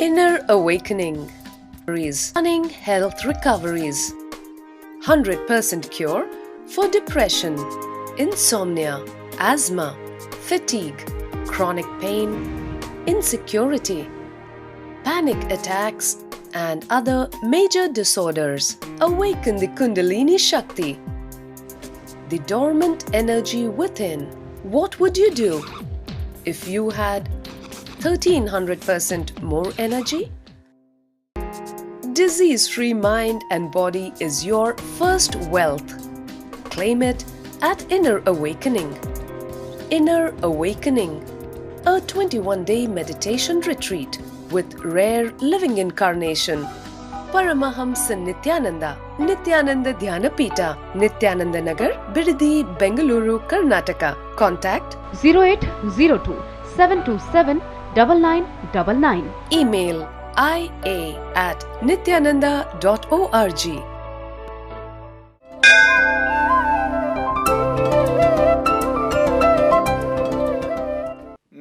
Inner awakening. Stunning health recoveries. 100% cure for depression, insomnia, asthma, fatigue, chronic pain, insecurity, panic attacks, and other major disorders. Awaken the Kundalini Shakti, the dormant energy within. What would you do if you had 1300% more energy? Disease-free mind and body is your first wealth. Claim it at Inner Awakening. Inner Awakening, a 21-day meditation retreat with rare living incarnation. Paramahamsa Nityananda, Nityananda Dhyanapita, Nityananda Nagar, Bidadi, Bengaluru, Karnataka. Contact 0802 727 9999. Email ia@nityananda.org.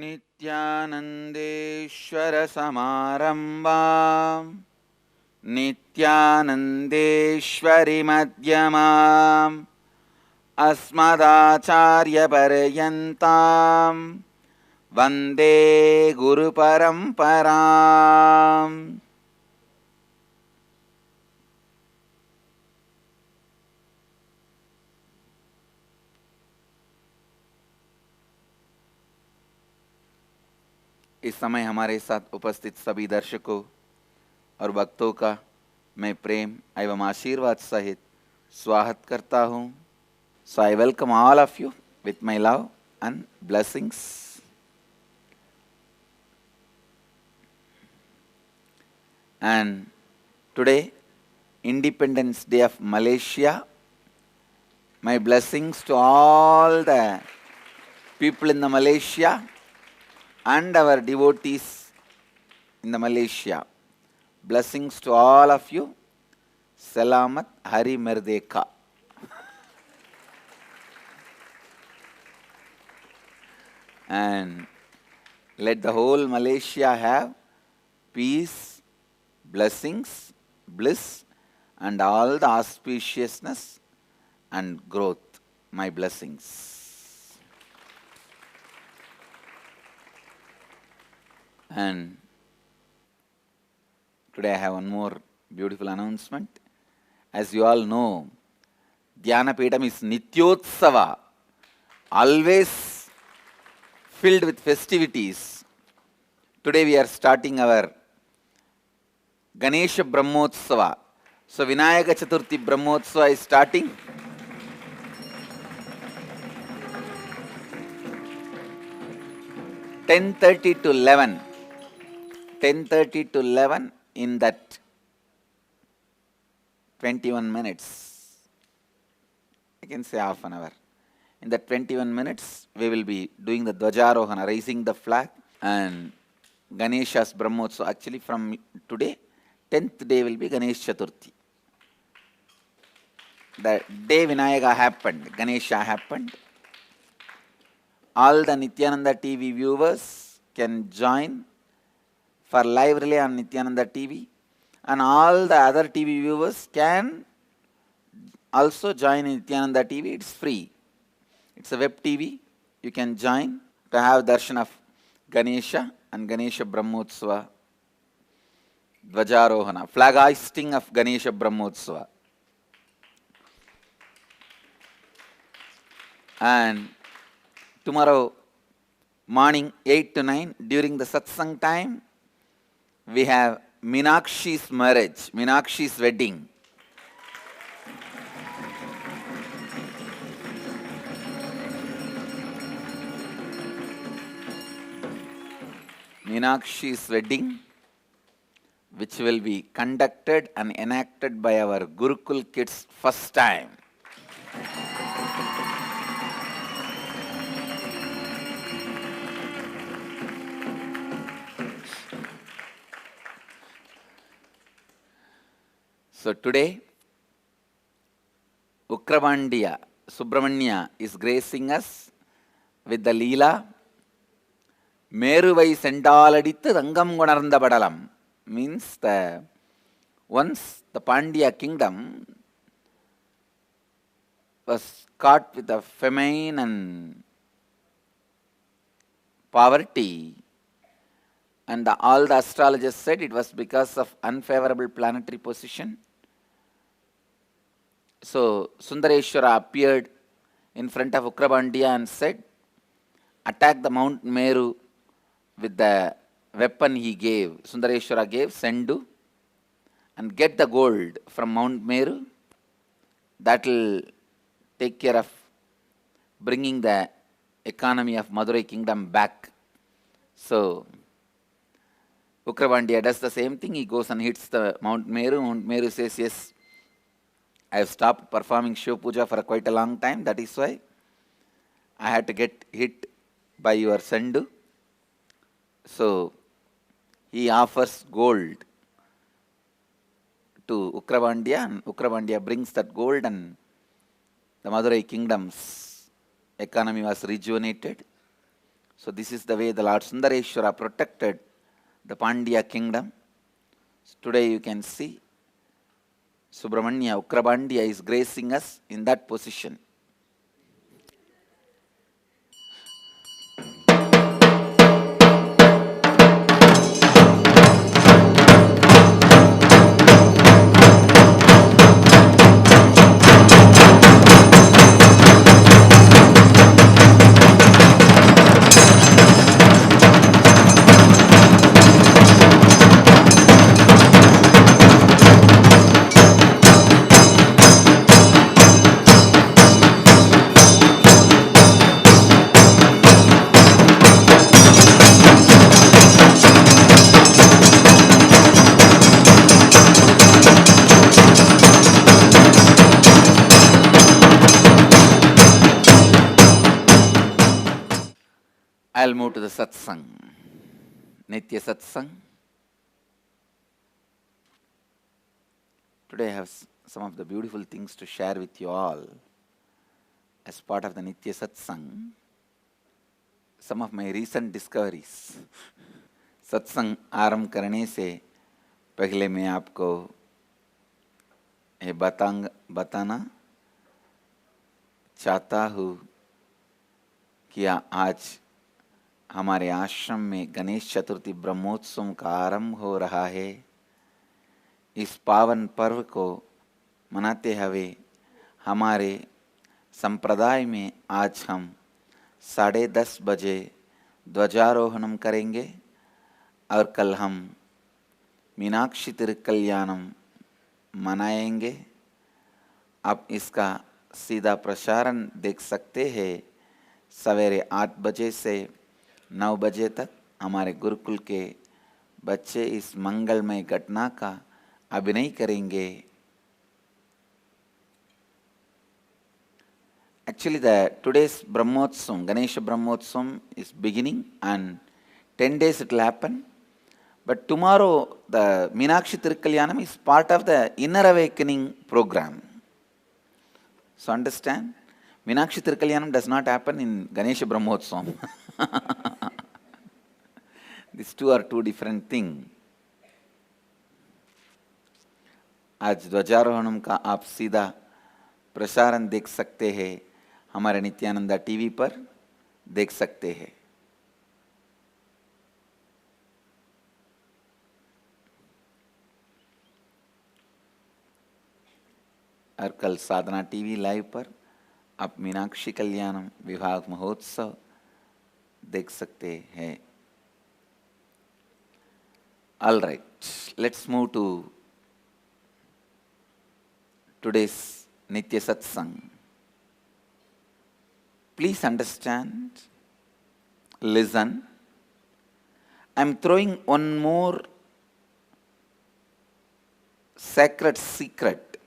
नित्यानंदेश्वर समारंभां नित्यानंदेश्वरी मध्यमाम् अस्मदाचार्य पर्यन्तां वंदे गुरु परंपरां। इस समय हमारे साथ उपस्थित सभी दर्शकों और भक्तों का मैं प्रेम एवं आशीर्वाद सहित स्वागत करता हूँ। So I welcome all of you with my love and blessings. And today, Independence Day of Malaysia. My blessings to all the people in the Malaysia and our devotees in the Malaysia. Blessings to all of you. Selamat Hari Merdeka. And let the whole Malaysia have peace, blessings, bliss, and all the auspiciousness and growth. My blessings. And today I have one more beautiful announcement. As you all know, Dhyanapetham is Nityotsava, always filled with festivities. Today we are starting our Ganesha Brahmotsava. So Vinayaka Chaturthi Brahmotsava is starting. (10:30 to 11). 10:30 to 11 in that 21 minutes. I can say half an hour. In that 21 minutes, we will be doing the Dvajarohana, raising the flag, and Ganesha's Brahmotsava. Actually, from today, 10th day will be Ganesh Chaturthi. The day Vinayaka happened, Ganesha happened. All the Nityananda TV viewers can join for live relay on Nityananda TV, and all the other TV viewers can also join in Nityananda TV. It's free. It's a web TV. You can join to have darshan of Ganesha and Ganesha Brahmotsava, Dvajarohana, flag hoisting of Ganesha Brahmotsava. And tomorrow morning 8 to 9 during the satsang time, we have Meenakshi's marriage, Meenakshi's wedding. Meenakshi's wedding, which will be conducted and enacted by our Gurukul kids first time. So today, Ukrabandiya Subramanya is gracing us with the Leela Meruvai Sendaladitu Rangam Gunaranda Badalam. means once the Pandya kingdom was caught with a famine and poverty, and all the astrologers said it was because of unfavorable planetary position. So Sundareshwara appeared in front of Ukrabandya and said, attack the Mount Meru with the weapon he gave, Sundareshwara gave, Sendu, and get the gold from Mount Meru. That will take care of bringing the economy of Madurai kingdom back. So Ukrabandya does the same thing. He goes and hits the Mount Meru. Mount Meru says, yes, I have stopped performing Shiva Puja for quite a long time. That is why I had to get hit by your Sendu. So he offers gold to Ukrabandya, and Ukrabandya brings that gold, and the Madurai kingdom's economy was rejuvenated. So this is the way the Lord Sundareshwara protected the Pandya kingdom. So today you can see Subramanya, Ukrabandya is gracing us in that position. I'll move to the satsang, Nitya satsang. Today I have some of the beautiful things to share with you all as part of the Nitya satsang. Some of my recent discoveries. सत्संग आरंभ करने से पहले मैं आपको ये बताना चाहता हूँ कि आज हमारे आश्रम में गणेश चतुर्थी ब्रह्मोत्सव का आरंभ हो रहा है। इस पावन पर्व को मनाते हुए हमारे संप्रदाय में आज हम 10:30 बजे ध्वजारोहणम करेंगे और कल हम मीनाक्षी तिरुकल्याणम मनाएंगे। आप इसका सीधा प्रसारण देख सकते हैं। सवेरे 8 बजे से 9 बजे तक हमारे गुरुकुल के बच्चे इस मंगलमय घटना का अभिनय करेंगे। Actually, today's Brahmotsavam, Ganesha Brahmotsavam is beginning, and 10 days it will happen. But tomorrow, the Meenakshi Tirukalyanam is part of the Inner Awakening program. So understand, Meenakshi Tirukalyanam does not happen in Ganesha Brahmotsavam. These two are two different things. आज ध्वजारोहणम का आप सीधा प्रसारण देख सकते हैं, हमारे Nityananda TV पर देख सकते हैं। और कल साधना टीवी लाइव पर आप मीनाक्षी कल्याणम विवाह महोत्सव देख सकते हैं। All right, let's move to today's Nitya Satsang. Please understand, listen. I'm throwing one more sacred secret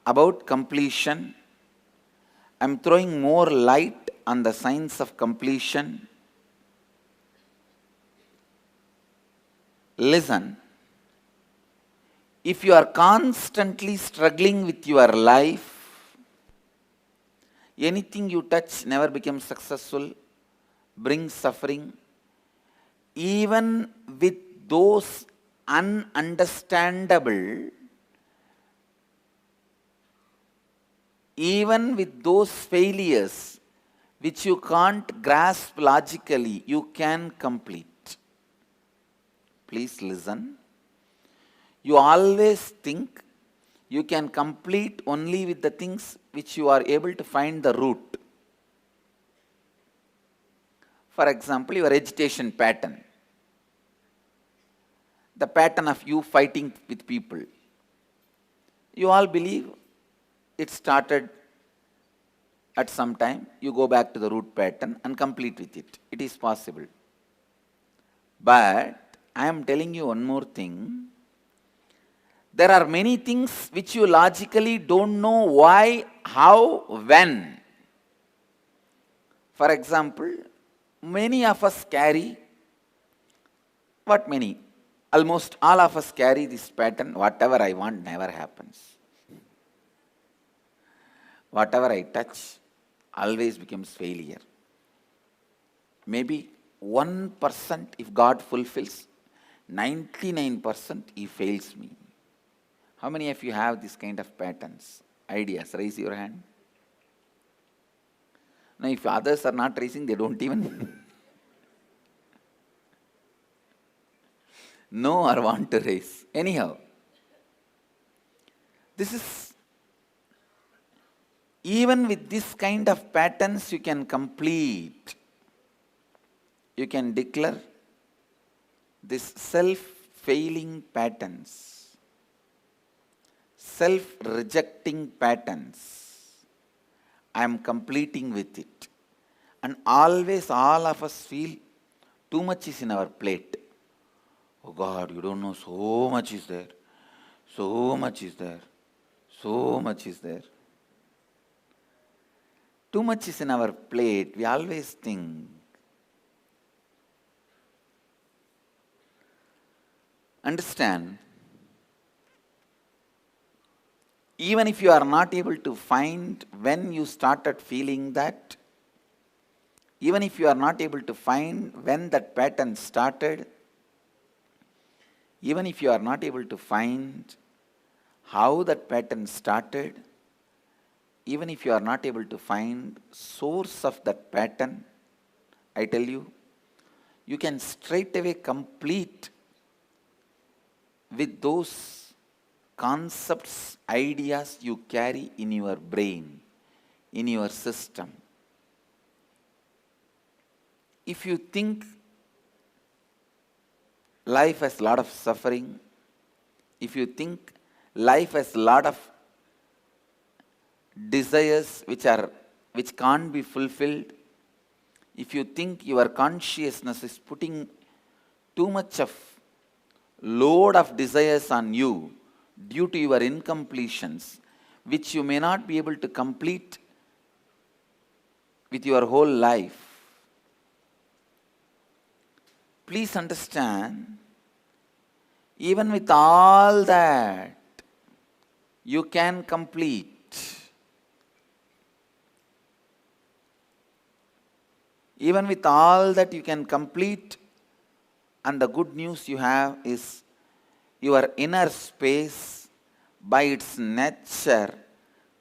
about completion. I'm throwing more light on the science of completion. Listen. If you are constantly struggling with your life, anything you touch never becomes successful, brings suffering, even with those ununderstandable, even with those failures which you can't grasp logically, you can complete. Please listen. You always think you can complete only with the things which you are able to find the root. For example, your agitation pattern. The pattern of you fighting with people. You all believe it started at some time. You go back to the root pattern and complete with it. It is possible. But I am telling you one more thing. There are many things which you logically don't know why, how, when. For example, many of us carry, what many? Almost all of us carry this pattern, whatever I want never happens. Whatever I touch always becomes failure. Maybe 1% if God fulfills, 99% He fails me. How many of you have this kind of patterns, ideas? Raise your hand. Now, if others are not raising, they don't even know or want to raise. Anyhow, this is, even with this kind of patterns you can complete. You can declare this self-failing patterns, self-rejecting patterns. I am completing with it. And always all of us feel too much is in our plate. Oh God, you don't know, so much is there. So much is there. So much is there. Too much is in our plate. We always think. Understand, even if you are not able to find when you started feeling that, even if you are not able to find when that pattern started, even if you are not able to find how that pattern started, even if you are not able to find source of that pattern, I tell you, you can straight away complete with those concepts, ideas you carry in your brain, in your system. If you think life has a lot of suffering, if you think life has a lot of desires which can't be fulfilled, if you think your consciousness is putting too much of load of desires on you due to your incompletions, which you may not be able to complete with your whole life, please understand, even with all that, you can complete. Even with all that you can complete, and the good news you have is your inner space by its nature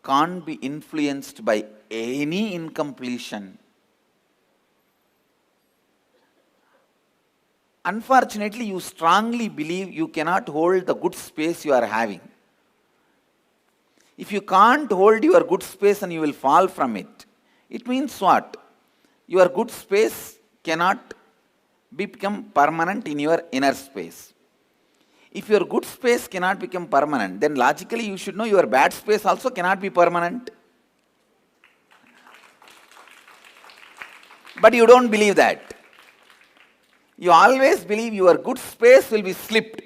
can't be influenced by any incompletion. Unfortunately, you strongly believe you cannot hold the good space you are having. If you can't hold your good space and you will fall from it, it means what? Your good space cannot become permanent in your inner space. If your good space cannot become permanent, then logically you should know your bad space also cannot be permanent. But you don't believe that. You always believe your good space will be slipped.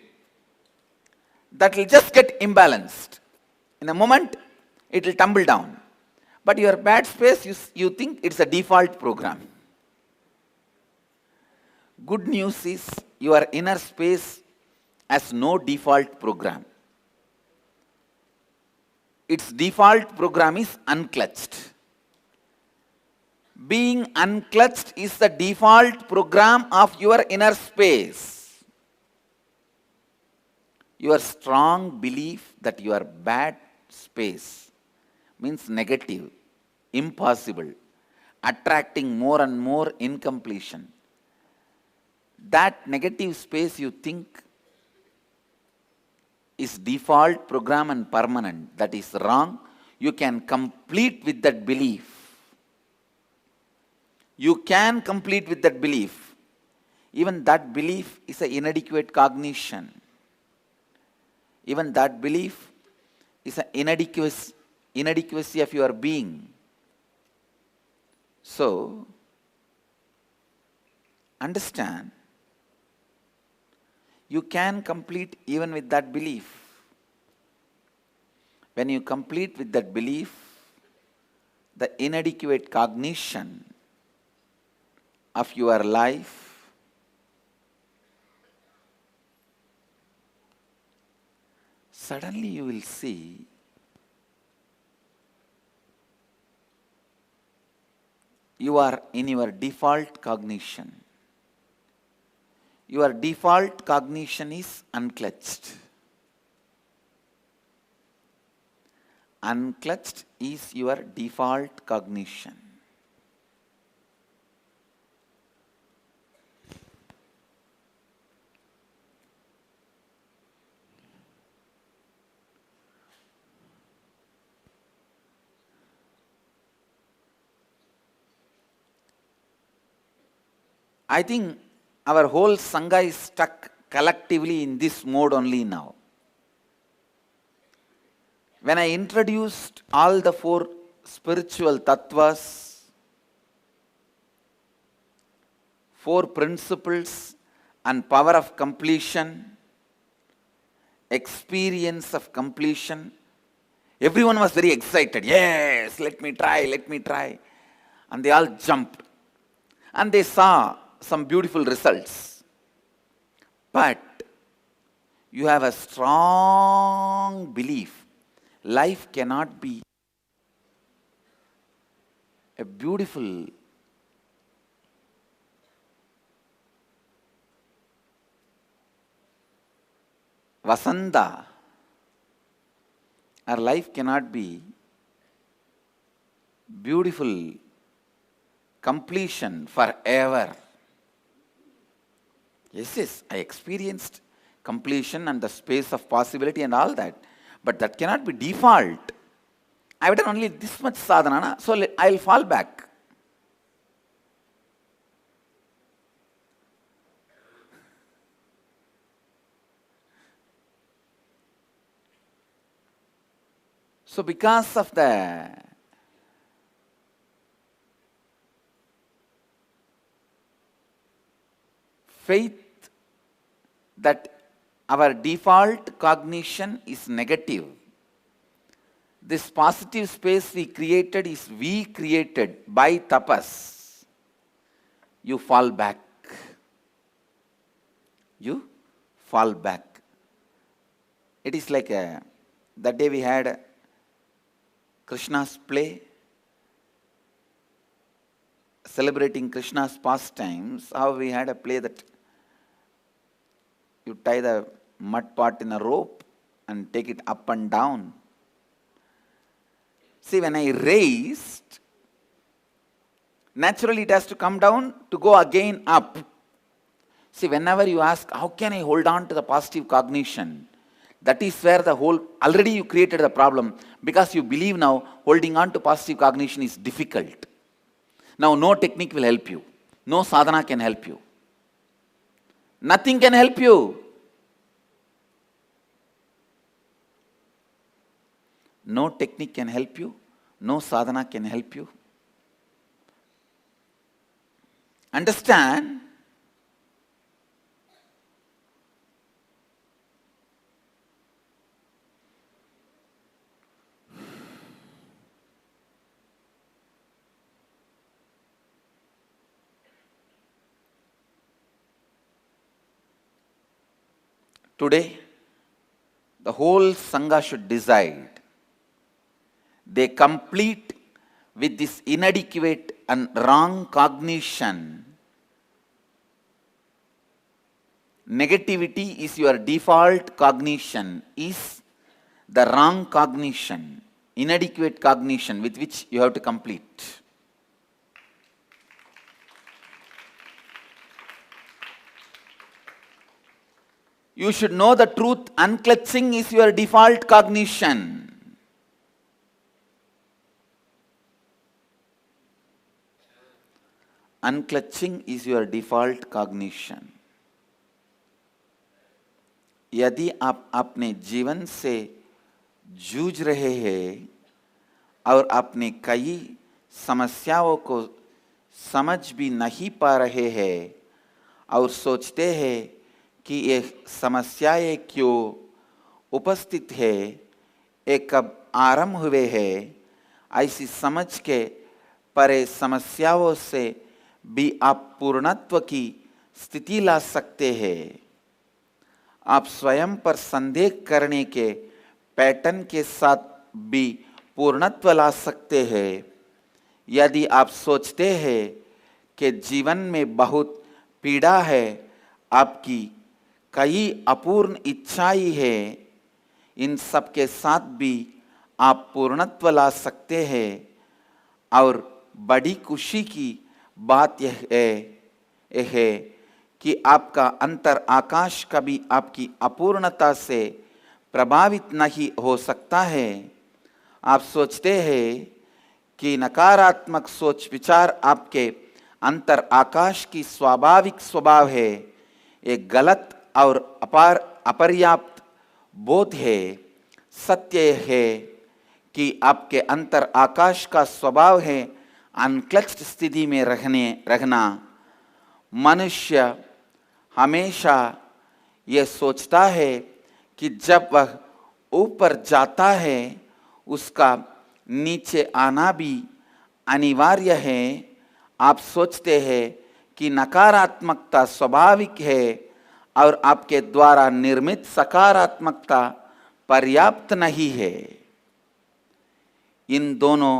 That will just get imbalanced. In a moment, it will tumble down. But your bad space, you think it's a default program. Good news is your inner space has no default program. Its default program is unclutched. Being unclutched is the default program of your inner space. Your strong belief that you are bad space means negative, impossible, attracting more and more incompletion. That negative space you think is default program and permanent. That is wrong. You can complete with that belief. You can complete with that belief. Even that belief is an inadequate cognition. Even that belief is an inadequacy of your being. So, understand, you can complete even with that belief. When you complete with that belief, the inadequate cognition of your life suddenly you will see you are in your default cognition. Your default cognition is unclutched. Unclutched is your default cognition. I think our whole Sangha is stuck collectively in this mode only now. When I introduced all the 4 spiritual tattvas, 4 principles and power of completion, experience of completion, everyone was very excited. Yes, let me try. And they all jumped. And they saw some beautiful results. But you have a strong belief. Life cannot be a beautiful Vasanta. Our life cannot be beautiful completion forever. Yes, I experienced completion and the space of possibility and all that. But that cannot be default. I have done only this much sadhana, so I will fall back. So because of the faith that our default cognition is negative, this positive space we created is we created by tapas. You fall back. You fall back. It is like that day we had Krishna's play, celebrating Krishna's pastimes. How we had a play that you tie the mud pot in a rope and take it up and down. See, when I raised, naturally it has to come down to go again up. See, whenever you ask, how can I hold on to the positive cognition? That is where the whole, already you created the problem, because you believe now holding on to positive cognition is difficult. Now no technique will help you. No sadhana can help you. Nothing can help you. No technique can help you. No sadhana can help you. Understand? Today, the whole Sangha should decide. They complete with this inadequate and wrong cognition. Negativity is your default cognition, is the wrong cognition, inadequate cognition with which you have to complete. You should know the truth. Unclutching is your default cognition. Unclutching is your default cognition. यदि आप अपने जीवन से जूझ रहे हैं और अपने कई समस्याओं को समझ भी नहीं पा रहे हैं और सोचते हैं कि ये समस्याएं क्यों उपस्थित है, ये कब आरंभ हुए हैं, ऐसी समझ के परे समस्याओं से भी आप पूर्णत्व की स्थिति ला सकते हैं। आप स्वयं पर संदेह करने के पैटर्न के साथ भी पूर्णत्व ला सकते हैं। यदि आप सोचते हैं कि जीवन में बहुत पीड़ा है, आपकी कई अपूर्ण इच्छाएं हैं, इन सब के साथ भी आप पूर्णत्व ला सकते हैं। और बड़ी खुशी की बात यह है कि आपका अंतर आकाश कभी आपकी अपूर्णता से प्रभावित नहीं हो सकता है। आप सोचते हैं कि नकारात्मक सोच विचार आपके अंतर आकाश की स्वाभाविक स्वभाव है। एक गलत और अपर्याप्त बोध है। सत्य है कि आपके अंतर आकाश का स्वभाव है अनक्लच्ड स्थिति में रहना। मनुष्य हमेशा यह सोचता है कि जब वह ऊपर जाता है उसका नीचे आना भी अनिवार्य है। आप सोचते हैं कि नकारात्मकता स्वाभाविक है और आपके द्वारा निर्मित सकारात्मकता पर्याप्त नहीं है। इन दोनों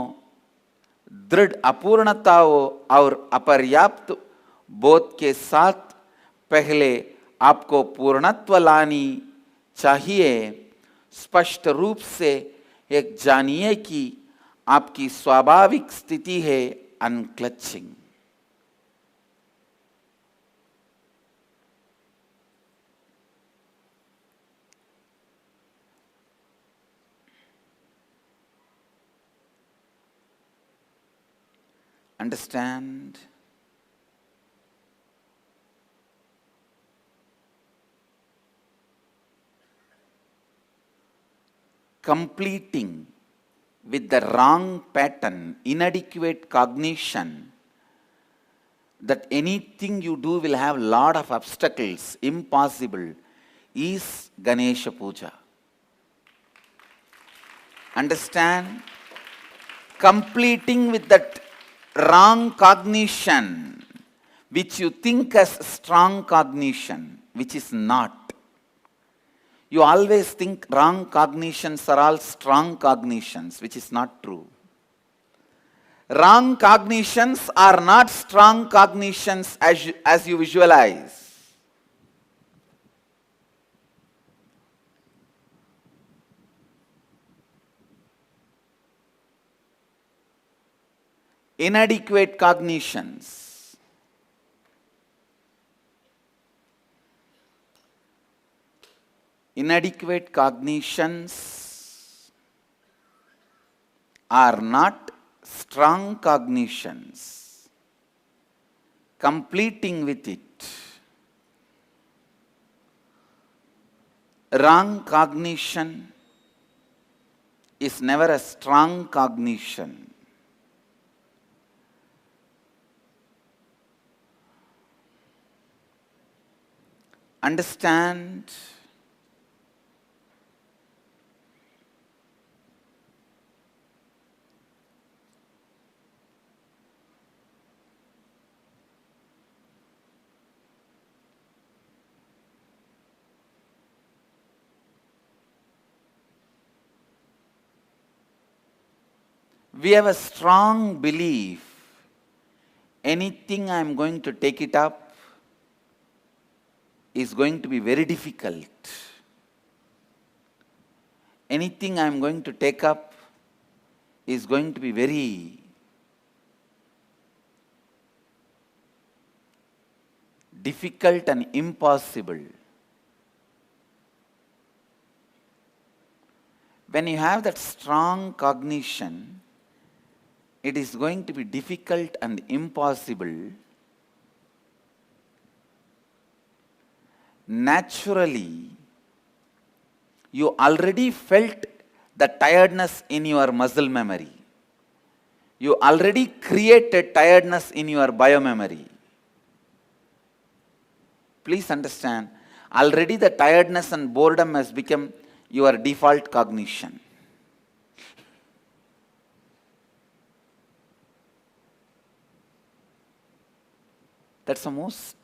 दृढ़ अपूर्णताओं और अपर्याप्त बोध के साथ पहले आपको पूर्णत्व लानी चाहिए। स्पष्ट रूप से एक जानिए कि आपकी स्वाभाविक स्थिति है अनक्लचिंग। Understand? Completing with the wrong pattern, inadequate cognition, that anything you do will have lot of obstacles, impossible, is Ganesha Puja. Understand? Completing with that wrong cognition, which you think as strong cognition, which is not. You always think wrong cognitions are all strong cognitions, which is not true. Wrong cognitions are not strong cognitions as you visualize. Inadequate cognitions. Inadequate cognitions are not strong cognitions. Completing with it. Wrong cognition is never a strong cognition. Understand? We have a strong belief, anything I am going to take it up is going to be very difficult. Anything I am going to take up is going to be very difficult and impossible. When you have that strong cognition, it is going to be difficult and impossible. Naturally, you already felt the tiredness in your muscle memory. You already created tiredness in your biomemory. Please understand, already the tiredness and boredom has become your default cognition. That's the most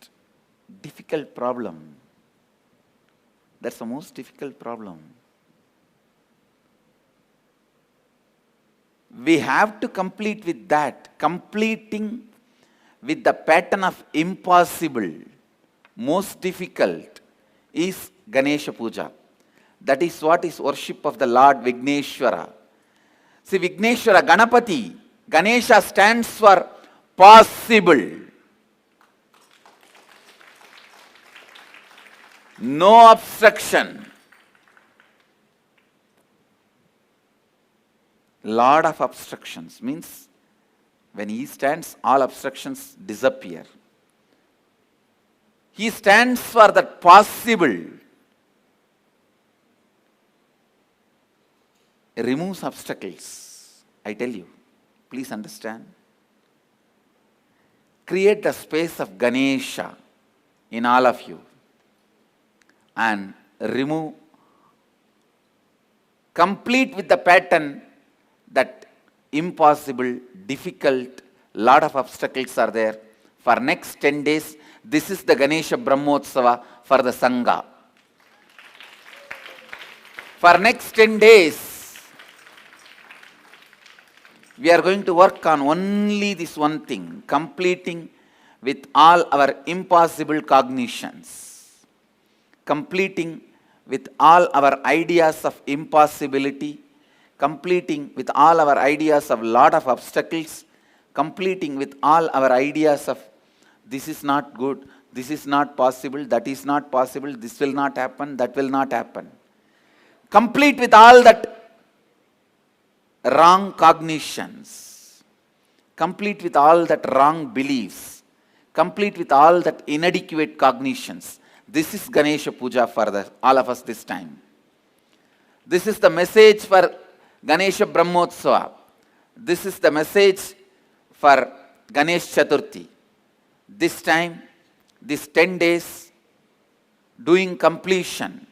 difficult problem. That's the most difficult problem. We have to complete with that. Completing with the pattern of impossible, most difficult, is Ganesha Puja. That is what is worship of the Lord Vigneshwara. See, Vigneshwara, Ganapati, Ganesha stands for possible. No obstruction. Lord of obstructions means when he stands, all obstructions disappear. He stands for that possible. Removes obstacles. I tell you, please understand. Create the space of Ganesha in all of you and remove, complete with the pattern that impossible, difficult, lot of obstacles are there. For next 10 days, this is the Ganesha Brahmotsava for the Sangha. For next 10 days, we are going to work on only this one thing, completing with all our impossible cognitions. Completing with all our ideas of impossibility, completing with all our ideas of lot of obstacles, completing with all our ideas of this is not good, this is not possible, that is not possible, this will not happen, that will not happen. Complete with all that wrong cognitions, complete with all that wrong beliefs, complete with all that inadequate cognitions. This is Ganesha Puja for all of us this time. This is the message for Ganesha Brahmotsava. This is the message for Ganesh Chaturthi. This time, this 10 days, doing completion.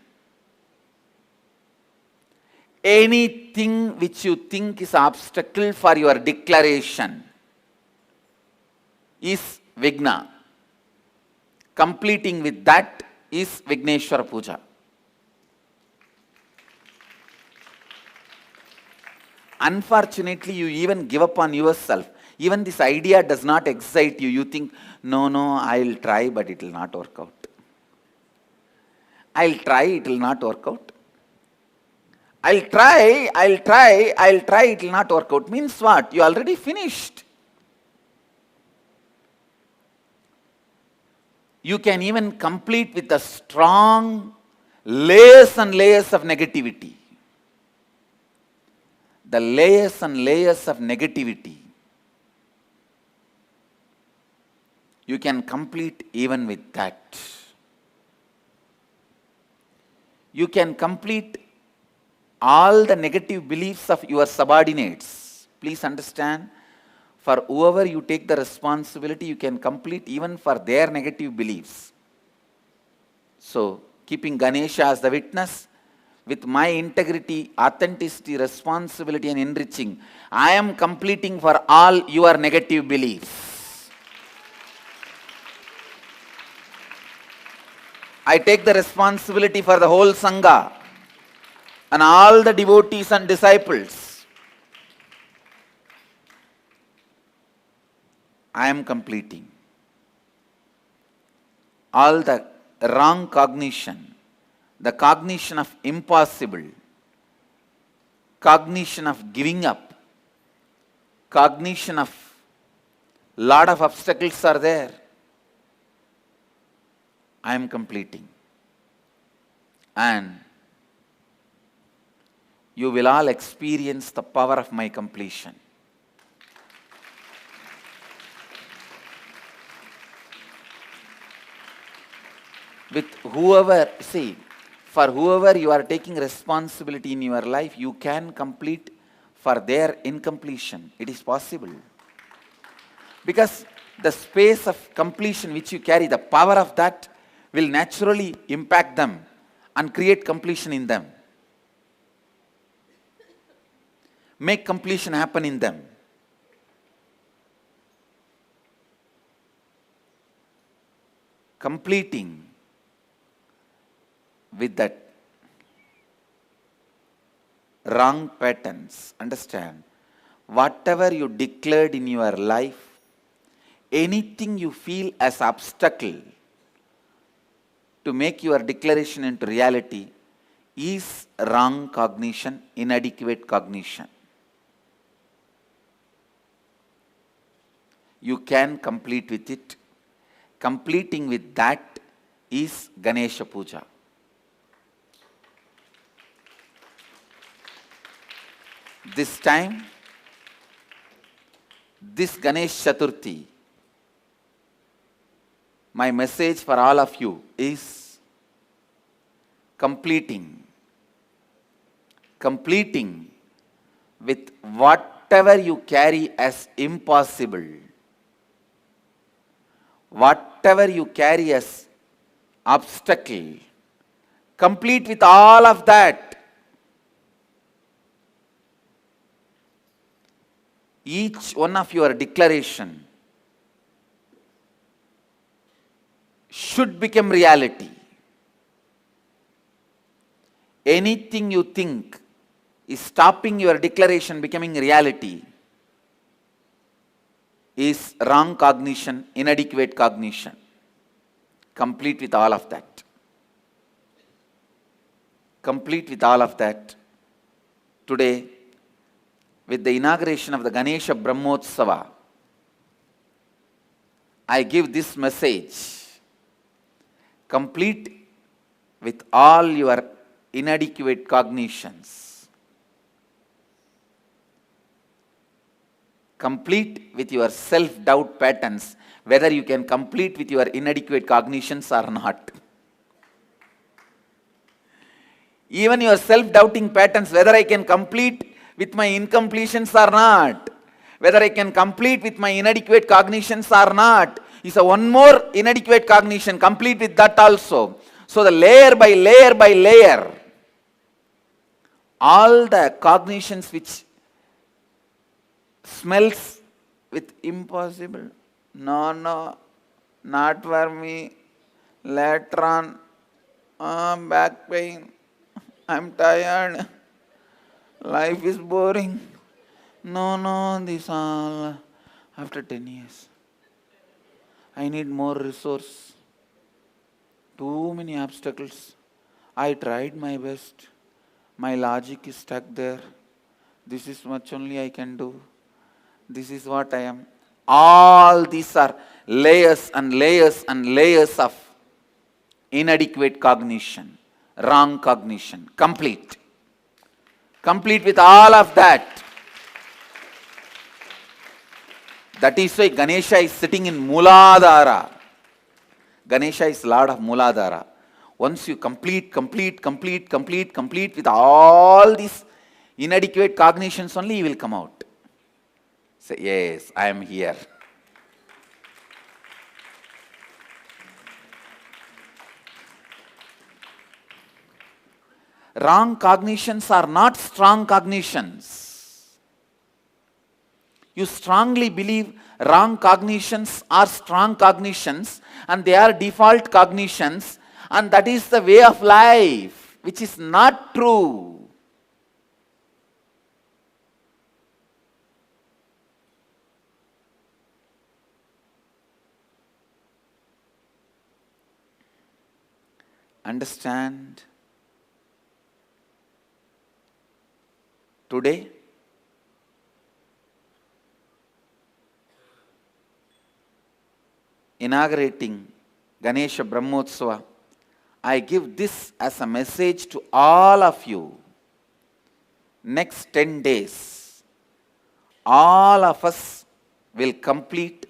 Anything which you think is obstacle for your declaration is Vigna. Completing with that is Vigneshwara Puja. Unfortunately, you even give up on yourself. Even this idea does not excite you. You think, no, I'll try, but it will not work out. I'll try, it will not work out. I'll try, it will not work out. Means what? You already finished. You can even complete with the strong layers and layers of negativity. The layers and layers of negativity. You can complete even with that. You can complete all the negative beliefs of your subordinates. Please understand. For whoever you take the responsibility, you can complete even for their negative beliefs. So, keeping Ganesha as the witness, with my integrity, authenticity, responsibility and enriching, I am completing for all your negative beliefs. I take the responsibility for the whole Sangha and all the devotees and disciples. I am completing. All the wrong cognition, the cognition of impossible, cognition of giving up, cognition of lot of obstacles are there. I am completing. And you will all experience the power of my completion. With whoever, see, for whoever you are taking responsibility in your life, you can complete for their incompletion. It is possible. Because the space of completion which you carry, the power of that will naturally impact them and create completion in them. Make completion happen in them. Completing with that wrong patterns. Understand, whatever you declared in your life, anything you feel as obstacle to make your declaration into reality is wrong cognition, inadequate cognition. You can complete with it. Completing with that is Ganesha Puja. This time, this Ganesh Chaturthi, my message for all of you is completing with whatever you carry as impossible, whatever you carry as obstacle, complete with all of that. Each one of your declaration should become reality. Anything you think is stopping your declaration becoming reality is wrong cognition, inadequate cognition. Complete with all of that. Complete with all of that. Today, with the inauguration of the Ganesha Brahmotsava, I give this message. Complete with all your inadequate cognitions. Complete with your self-doubt patterns, whether you can complete with your inadequate cognitions or not. Even your self-doubting patterns, whether I can complete with my incompletions or not, whether I can complete with my inadequate cognitions or not, is a one more inadequate cognition. Complete with that also. So the layer by layer by layer, all the cognitions which smells with impossible, no, not for me, later on, back pain, I'm tired, life is boring, no, this all after 10 years. I need more resource. Too many obstacles. I tried my best. My logic is stuck there. This is much only I can do. This is what I am. All these are layers and layers and layers of inadequate cognition, wrong cognition. Complete. Complete with all of that. That is why Ganesha is sitting in Mooladhara. Ganesha is Lord of Mooladhara. Once you complete with all these inadequate cognitions only, you will come out. Say, yes, I am here. Wrong cognitions are not strong cognitions. You strongly believe wrong cognitions are strong cognitions and they are default cognitions, and that is the way of life, which is not true. understand today inaugurating Ganesha Brahmotsava, I give this as a message to all of you. Next 10 days, all of us will complete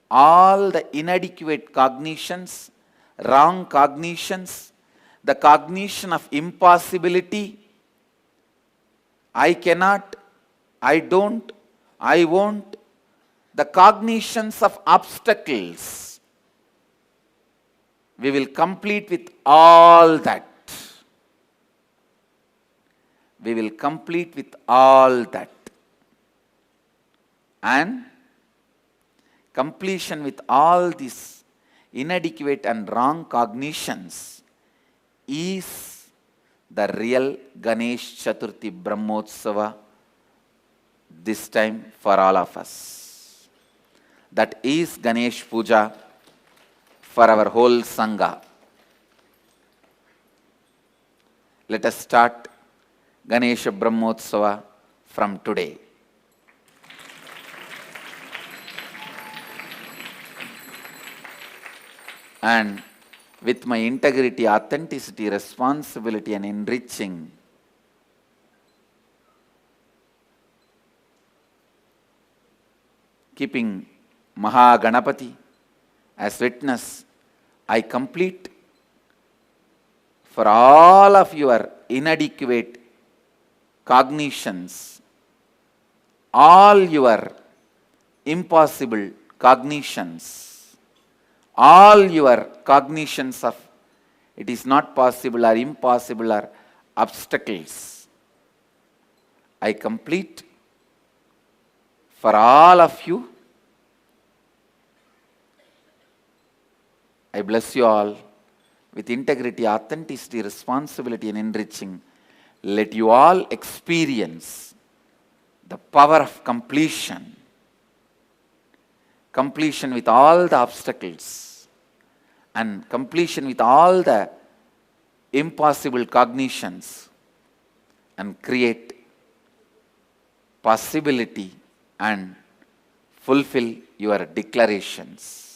all the inadequate cognitions, wrong cognitions, the cognition of impossibility, I cannot, I don't, I won't, the cognitions of obstacles. We will complete with all that. We will complete with all that. And completion with all these inadequate and wrong cognitions is the real Ganesh Chaturthi Brahmotsava this time for all of us. That is Ganesh Puja for our whole Sangha. Let us start Ganesha Brahmotsava from today. And with my integrity, authenticity, responsibility and enriching, keeping Mahaganapati as witness, I complete for all of your inadequate cognitions, all your impossible cognitions, all your cognitions of it is not possible or impossible or obstacles, I complete for all of you. I bless you all with integrity, authenticity, responsibility and enriching. Let you all experience the power of completion. Completion with all the obstacles and completion with all the impossible cognitions and create possibility and fulfill your declarations.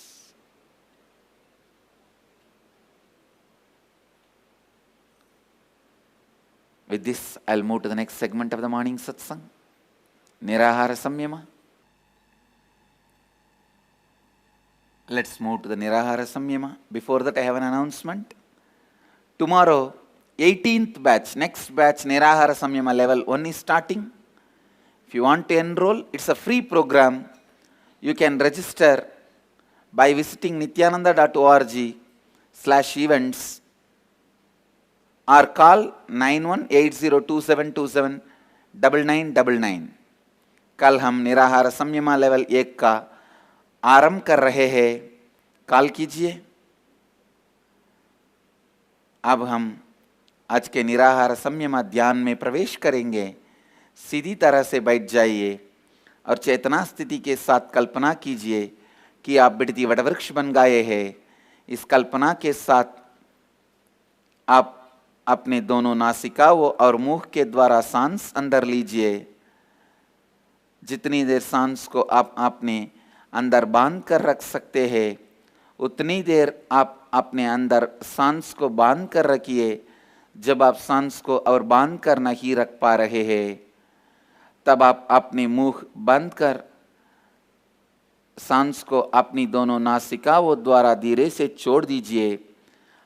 With this, I'll move to the next segment of the morning satsang, Nirahara Samyama. Let's move to the Nirahara Samyama. Before that, I have an announcement. Tomorrow, 18th batch, next batch, Nirahara Samyama level 1 is starting. If you want to enroll, it's a free program. You can register by visiting nityananda.org/events or call 918027279999. कल हम निराहार संयमा level 1 का आरंभ कर रहे हैं, call कीजिए। अब हम आज के निराहार संयमा ध्यान में प्रवेश करेंगे। सीधी तरह से बैठ जाइए और चेतना स्थिति के साथ कल्पना कीजिए कि आप बिड़ती वटवृक्ष बन गए हैं। इस कल्पना के साथ आप अपने दोनों नासिकाओं और मुंह के द्वारा सांस अंदर लीजिए। जितनी देर सांस को आप अपने अंदर बांध कर रख सकते हैं, उतनी देर आप अपने अंदर सांस को बांध कर रखिए। जब आप सांस को और बांध कर नहीं रख पा रहे हैं, तब आप अपने मुंह बंद कर सांस को अपनी दोनों नासिकाओं द्वारा धीरे से छोड़ दीजिए।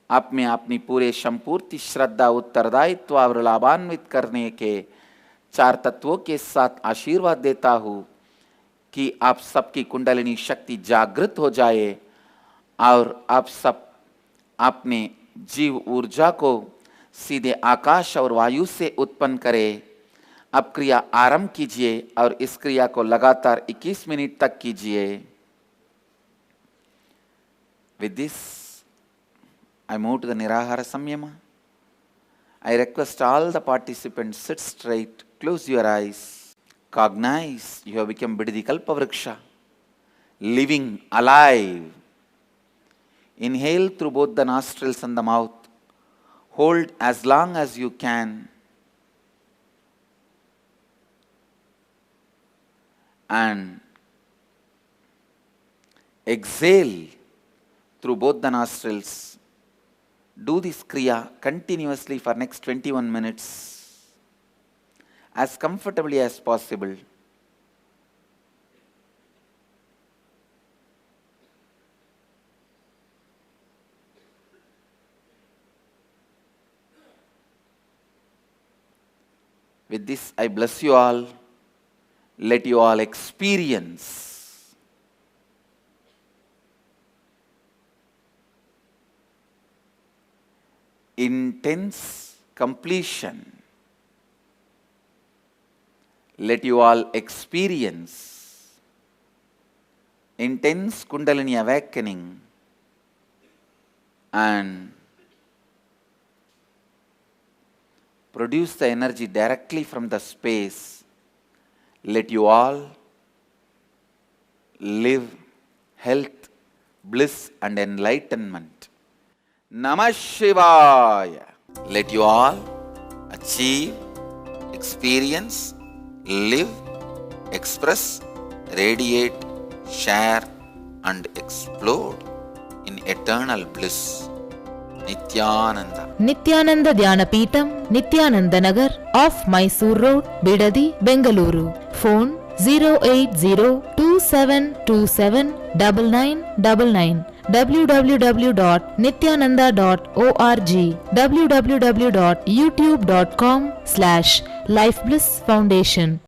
आप में अपनी पूरे संपूर्ण श्रद्धा, उत्तरदायित्व और लाभान्वित करने के 4 तत्वों के साथ आशीर्वाद देता हूँ कि आप सबकी कुंडलिनी शक्ति जागृत हो जाए और आप सब अपने जीव ऊर्जा को सीधे आकाश और वायु से उत्पन्न करें। अब क्रिया आरंभ कीजिए और इस क्रिया को लगातार 21 मिनट तक कीजिए। With this, I move to the Nirahara Samyama. I request all the participants sit straight, close your eyes, cognize you have become Bididi Kalpavriksha, living, alive. Inhale through both the nostrils and the mouth Hold as long as you can. And exhale through both the nostrils. Do this kriya continuously for next 21 minutes as comfortably as possible. With this, I bless you all. Let you all experience intense completion. Let you all experience intense Kundalini awakening and produce the energy directly from the space. Let you all live health, bliss and enlightenment. Namah Shivaya. Let you all achieve, experience, live, express, radiate, share and explode in eternal bliss. Nityananda. Nityananda Dhyanapitham, Nityananda Nagar, off Mysore Road, Bidadi, Bengaluru. Phone 08027279999. www.nityananda.org. www.youtube.com/Life Bliss Foundation.